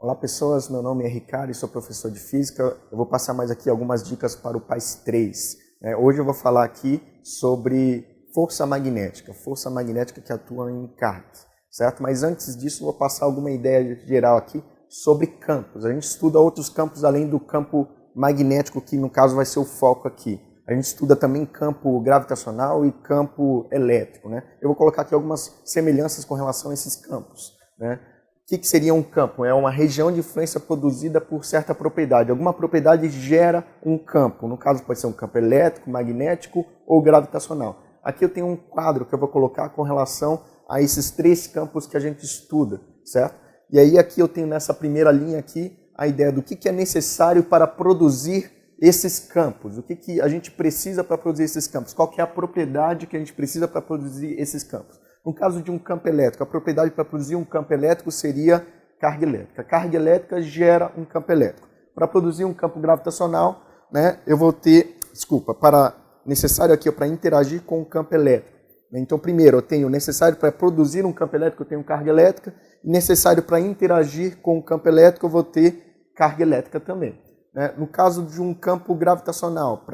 Olá pessoas, meu nome é Ricardo e sou professor de Física. Eu vou passar mais aqui algumas dicas para o PAIS 3. Hoje eu vou falar aqui sobre força magnética que atua em cargas, certo? Mas antes disso eu vou passar alguma ideia geral aqui sobre campos. A gente estuda outros campos além do campo magnético, que no caso vai ser o foco aqui. A gente estuda também campo gravitacional e campo elétrico, né? Eu vou colocar aqui algumas semelhanças com relação a esses campos, né? O que seria um campo? É uma região de influência produzida por certa propriedade. Alguma propriedade gera um campo. No caso pode ser um campo elétrico, magnético ou gravitacional. Aqui eu tenho um quadro que eu vou colocar com relação a esses três campos que a gente estuda, certo? E aí aqui eu tenho nessa primeira linha aqui a ideia do que é necessário para produzir esses campos. O que a gente precisa para produzir esses campos? Qual que é a propriedade que a gente precisa para produzir esses campos? No caso de um campo elétrico, a propriedade para produzir um campo elétrico seria carga elétrica. A carga elétrica gera um campo elétrico. Para produzir um campo gravitacional, né, eu vou ter, necessário aqui para interagir com o campo elétrico. Então, primeiro, eu tenho necessário para produzir um campo elétrico, eu tenho carga elétrica, e necessário para interagir com o campo elétrico, eu vou ter carga elétrica também. No caso de um campo gravitacional,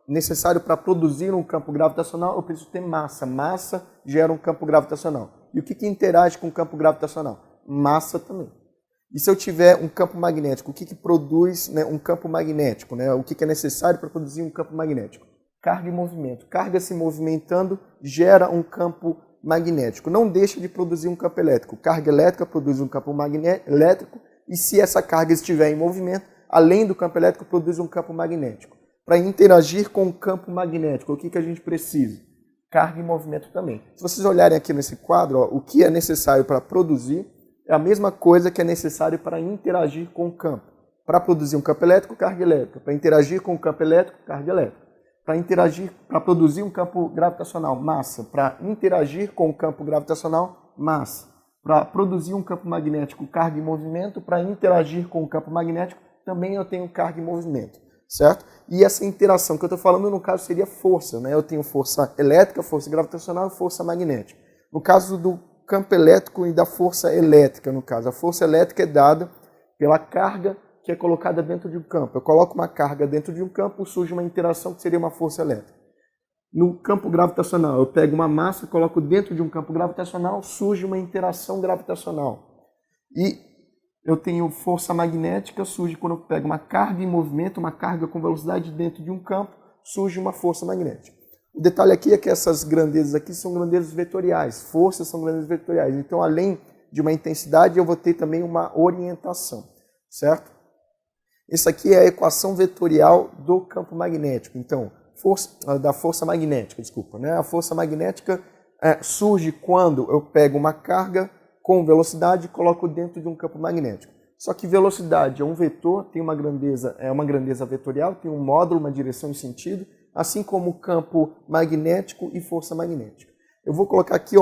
necessário para produzir um campo gravitacional, eu preciso ter massa. Massa gera um campo gravitacional. E o que interage com o campo gravitacional? Massa também. E se eu tiver um campo magnético, o que produz, né, um campo magnético? Né? O que é necessário para produzir um campo magnético? Carga e movimento. Carga se movimentando gera um campo magnético. Não deixa de produzir um campo elétrico. Carga elétrica produz um campo elétrico, e se essa carga estiver em movimento, além do campo elétrico, produz um campo magnético. Para interagir com o campo magnético, o que a gente precisa? Carga e movimento também. Se vocês olharem aqui nesse quadro, o que é necessário para produzir é a mesma coisa que é necessário para interagir com o campo. Para produzir um campo elétrico, carga elétrica. Para interagir com o campo elétrico, carga elétrica. Para produzir um campo gravitacional, massa. Para interagir com o campo gravitacional, massa. Para produzir um campo magnético, carga e movimento. Para interagir com o campo magnético, também eu tenho carga e movimento. Certo? E essa interação que eu estou falando, no caso, seria força, né? Eu tenho força elétrica, força gravitacional e força magnética. No caso do campo elétrico e da força elétrica, no caso, a força elétrica é dada pela carga que é colocada dentro de um campo. Eu coloco uma carga dentro de um campo, surge uma interação que seria uma força elétrica. No campo gravitacional, eu pego uma massa, coloco dentro de um campo gravitacional, surge uma interação gravitacional. E eu tenho força magnética, surge quando eu pego uma carga em movimento, uma carga com velocidade dentro de um campo, surge uma força magnética. O detalhe aqui é que essas grandezas aqui são grandezas vetoriais, forças são grandezas vetoriais. Então, além de uma intensidade, eu vou ter também uma orientação, certo? Essa aqui é a equação vetorial do campo magnético. Então, da força magnética, desculpa, né? A força magnética surge quando eu pego uma carga com velocidade e coloco dentro de um campo magnético. Só que velocidade é um vetor, tem uma grandeza vetorial, tem um módulo, uma direção e sentido, assim como o campo magnético e força magnética. Eu vou colocar aqui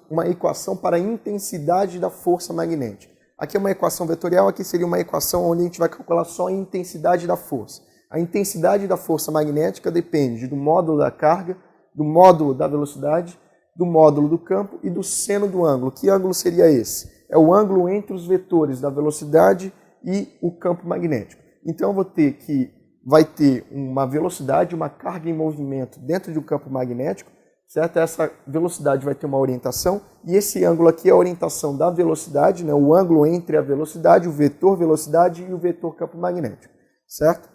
uma equação para a intensidade da força magnética. Aqui é uma equação vetorial, aqui seria uma equação onde a gente vai calcular só a intensidade da força. A intensidade da força magnética depende do módulo da carga, do módulo da velocidade, do módulo do campo e do seno do ângulo. Que ângulo seria esse? É o ângulo entre os vetores da velocidade e o campo magnético. Então, eu vou ter vai ter uma velocidade, uma carga em movimento dentro de um campo magnético, certo? Essa velocidade vai ter uma orientação, e esse ângulo aqui é a orientação da velocidade, né? O ângulo entre a velocidade, o vetor velocidade e o vetor campo magnético, certo?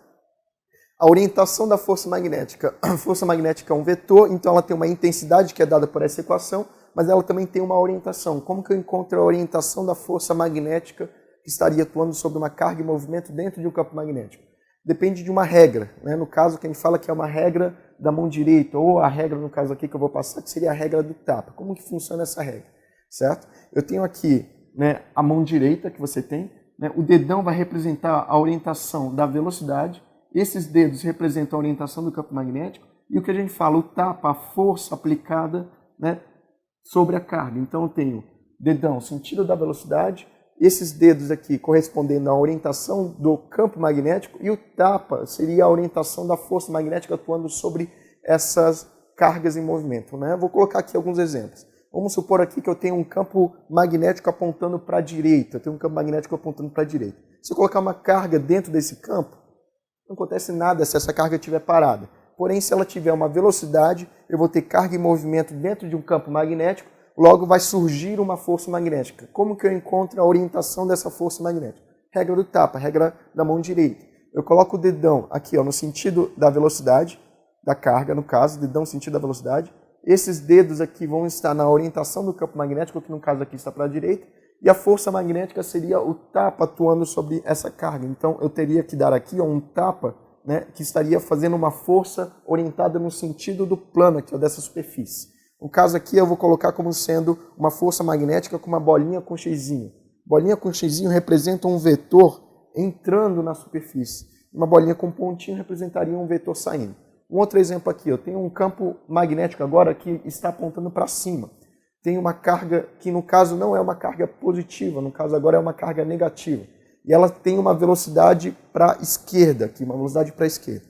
A orientação da força magnética. A força magnética é um vetor, então ela tem uma intensidade que é dada por essa equação, mas ela também tem uma orientação. Como que eu encontro a orientação da força magnética que estaria atuando sobre uma carga e movimento dentro de um campo magnético? Depende de uma regra, né? No caso que a gente fala que é uma regra da mão direita, ou a regra, no caso aqui que eu vou passar, que seria a regra do tapa. Como que funciona essa regra? Certo? Eu tenho aqui, né, a mão direita que você tem, né? O dedão vai representar a orientação da velocidade. Esses dedos representam a orientação do campo magnético, e o que a gente fala, o tapa, a força aplicada, né, sobre a carga. Então eu tenho dedão, sentido da velocidade, esses dedos aqui correspondendo à orientação do campo magnético, e o tapa seria a orientação da força magnética atuando sobre essas cargas em movimento, né? Vou colocar aqui alguns exemplos. Vamos supor aqui que eu tenho um campo magnético apontando para a direita. Eu tenho um campo magnético apontando para a direita. Se eu colocar uma carga dentro desse campo, não acontece nada se essa carga estiver parada. Porém, se ela tiver uma velocidade, eu vou ter carga e movimento dentro de um campo magnético, logo vai surgir uma força magnética. Como que eu encontro a orientação dessa força magnética? Regra do tapa, regra da mão direita. Eu coloco o dedão aqui no sentido da velocidade, da carga no caso, dedão no sentido da velocidade. Esses dedos aqui vão estar na orientação do campo magnético, que no caso aqui está para a direita, e a força magnética seria o tapa atuando sobre essa carga. Então eu teria que dar aqui um tapa, né, que estaria fazendo uma força orientada no sentido do plano aqui, dessa superfície. No caso aqui eu vou colocar como sendo uma força magnética com uma bolinha com xizinho. Bolinha com xizinho representa um vetor entrando na superfície. Uma bolinha com pontinho representaria um vetor saindo. Um outro exemplo aqui, eu tenho um campo magnético agora que está apontando para cima. Tem uma carga que no caso não é uma carga positiva, no caso agora é uma carga negativa. E ela tem uma velocidade para a esquerda, aqui, uma velocidade para a esquerda.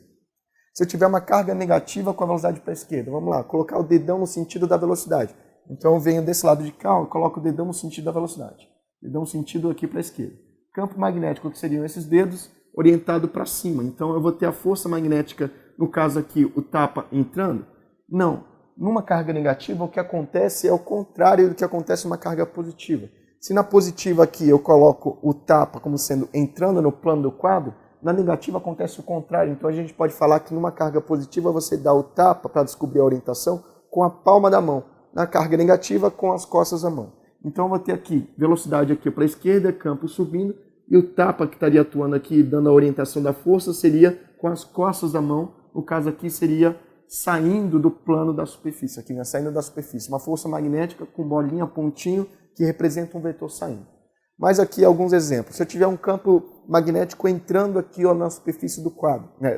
Se eu tiver uma carga negativa com a velocidade para a esquerda, vamos lá, colocar o dedão no sentido da velocidade. Então eu venho desse lado de cá, eu coloco o dedão no sentido da velocidade. Dedão no sentido aqui para a esquerda. Campo magnético, que seriam esses dedos, orientado para cima. Então eu vou ter a força magnética, no caso aqui, o tapa entrando. Não, numa carga negativa o que acontece é o contrário do que acontece numa carga positiva. Se na positiva aqui eu coloco o tapa como sendo entrando no plano do quadro, na negativa acontece o contrário. Então a gente pode falar que numa carga positiva você dá o tapa para descobrir a orientação com a palma da mão. Na carga negativa com as costas da mão. Então eu vou ter aqui velocidade aqui para a esquerda, campo subindo, e o tapa que estaria atuando aqui, dando a orientação da força, seria com as costas da mão. No caso aqui seria saindo do plano da superfície, aqui, né? Saindo da superfície. Uma força magnética com bolinha, pontinho, que representa um vetor saindo. Mas aqui alguns exemplos. Se eu tiver um campo magnético entrando aqui na superfície do quadro, né,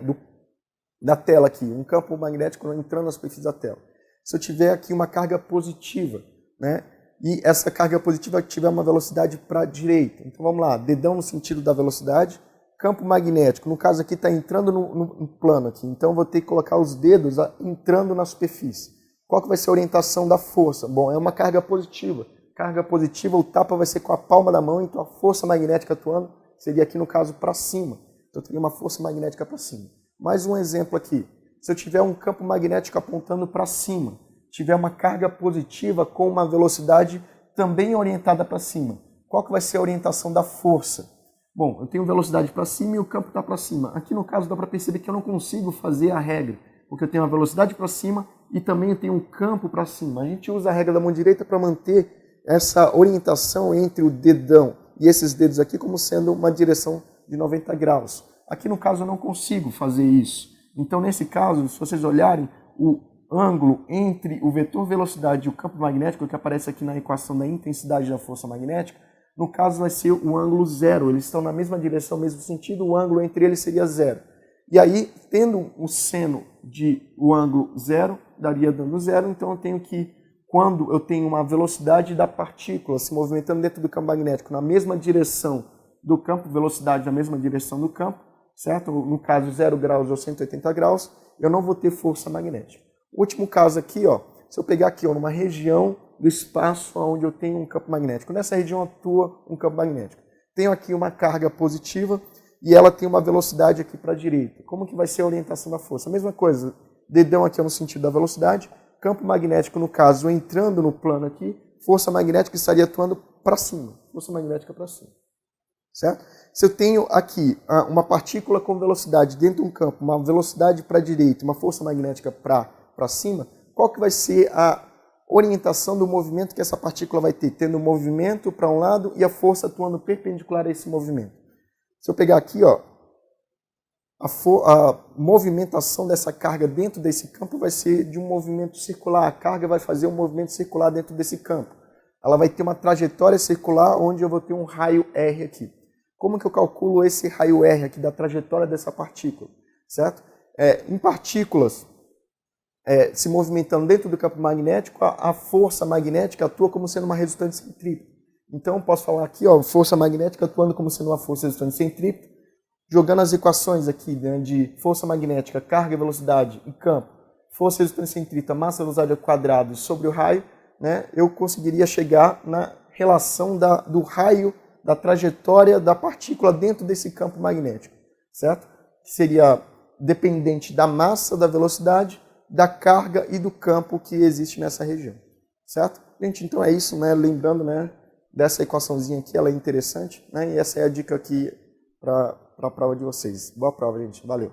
da tela aqui, um campo magnético entrando na superfície da tela. Se eu tiver aqui uma carga positiva, né, e essa carga positiva tiver uma velocidade para a direita. Então vamos lá, dedão no sentido da velocidade, campo magnético, no caso aqui está entrando no plano aqui, então eu vou ter que colocar os dedos entrando na superfície. Qual que vai ser a orientação da força? Bom, é uma carga positiva. Carga positiva, o tapa vai ser com a palma da mão, então a força magnética atuando seria aqui no caso para cima. Então eu teria uma força magnética para cima. Mais um exemplo aqui. Se eu tiver um campo magnético apontando para cima, tiver uma carga positiva com uma velocidade também orientada para cima, qual que vai ser a orientação da força? Bom, eu tenho velocidade para cima e o campo está para cima. Aqui no caso dá para perceber que eu não consigo fazer a regra, porque eu tenho uma velocidade para cima e também eu tenho um campo para cima. A gente usa a regra da mão direita para manter essa orientação entre o dedão e esses dedos aqui como sendo uma direção de 90 graus. Aqui no caso eu não consigo fazer isso. Então nesse caso, se vocês olharem, o ângulo entre o vetor velocidade e o campo magnético, que aparece aqui na equação da intensidade da força magnética, no caso vai ser o ângulo zero. Eles estão na mesma direção, mesmo sentido, o ângulo entre eles seria zero. E aí, tendo o seno de o ângulo zero, daria dando zero, então eu tenho que, quando eu tenho uma velocidade da partícula se movimentando dentro do campo magnético na mesma direção do campo, velocidade na mesma direção do campo, certo? No caso 0 graus ou 180 graus, eu não vou ter força magnética. Último caso aqui, se eu pegar aqui numa região do espaço onde eu tenho um campo magnético, nessa região atua um campo magnético. Tenho aqui uma carga positiva e ela tem uma velocidade aqui para a direita. Como que vai ser a orientação da força? A mesma coisa, dedão aqui no sentido da velocidade, campo magnético no caso entrando no plano aqui, força magnética estaria atuando para cima, força magnética para cima. Certo? Se eu tenho aqui uma partícula com velocidade dentro de um campo, uma velocidade para a direita, uma força magnética para cima, qual que vai ser a orientação do movimento que essa partícula vai ter? Tendo o movimento para um lado e a força atuando perpendicular a esse movimento. Se eu pegar aqui, a movimentação dessa carga dentro desse campo vai ser de um movimento circular. A carga vai fazer um movimento circular dentro desse campo. Ela vai ter uma trajetória circular onde eu vou ter um raio R aqui. Como que eu calculo esse raio R aqui da trajetória dessa partícula? Certo? Em partículas se movimentando dentro do campo magnético, a força magnética atua como sendo uma resultante centrípeta. Então, eu posso falar aqui, força magnética atuando como sendo uma força resultante centrípeta, jogando as equações aqui, né, de força magnética, carga, velocidade e campo, força resultante centrípeta, massa, velocidade ao quadrado sobre o raio, né, eu conseguiria chegar na relação do raio, da trajetória da partícula dentro desse campo magnético, certo? Que seria dependente da massa, da velocidade, da carga e do campo que existe nessa região, certo? Gente, então é isso, né? Lembrando, né, dessa equaçãozinha aqui, ela é interessante, né? E essa é a dica aqui para a prova de vocês. Boa prova, gente. Valeu!